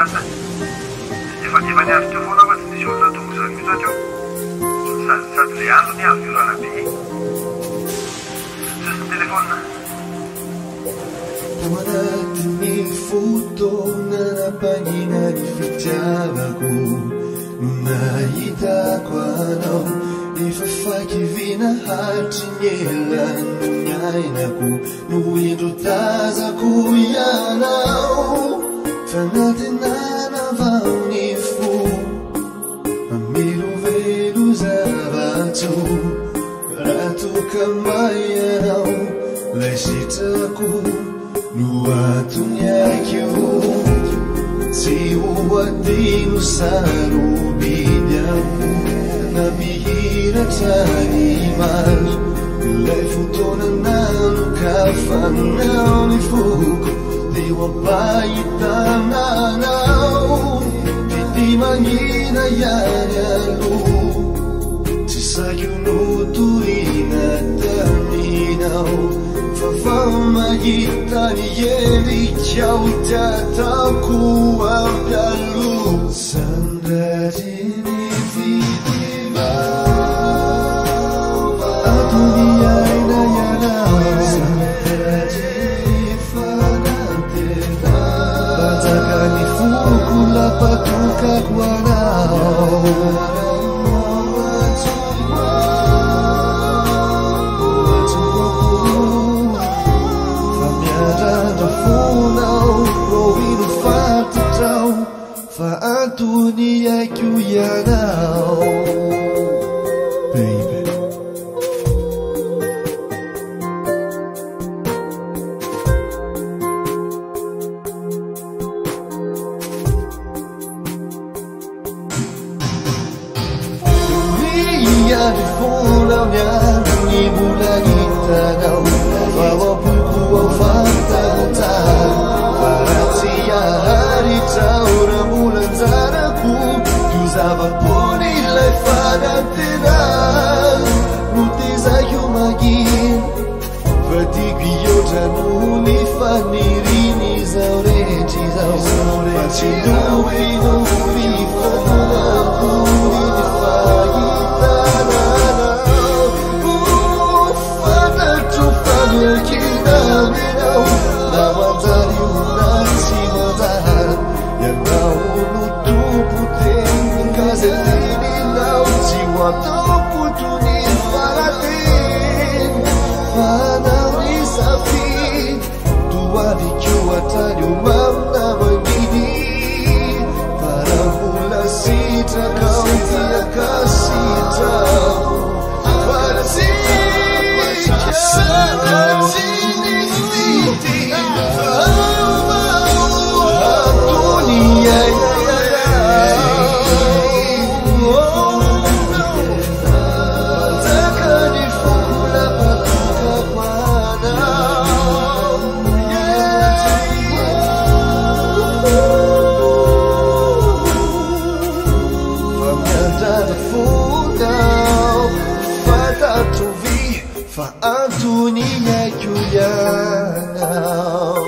Efa niavy teo foana fa tsy nisy olona tonga izany mihitsy teo. Sady ilay andro ny avy io raha be. Sisy telefona. Manatiny fotoana nampangina ny fitiavako no nahitako anao efa fakivina hatry ny elany ny ainako no indro tazako ianao fanatenana vao ny fo mamelovelo zava-tso raha toka maianao lay sitrako no atony akio tsy hoadino sarobiny aho na mihiratra ny maso ilay fotoana nanokafanao ny foko deo ampahitananao didi magnina ihany aloha tsy saky notorina taminao vao mahitany endrikao tiatako ampialoha sandrariny vidiva atony aina ianao sandrariny fanantena banjakany foko lapatokako anao fa antony aiko ianao baby miady fonao ny antony mbola hitanao ao ampoko ao fantatao faratsy aharitrao raha mbola anjarako io zava-pony ilay fanantena no tezako maginy fa tiako iotra noho ny faniriny izao rehetra izao fa tsy dopino ny fananambony ny fahitananao fantatro fanyakinamenao na manjary onatsy manjary ianao no tompo-teny kazeteninao tsy ho atao-poto ny farateny fanao ny safiny toavykeo atrany o mamina maniny farambola sitrakao tiaka sitrao faratsika sanatsiny vity fa antony aiko ianao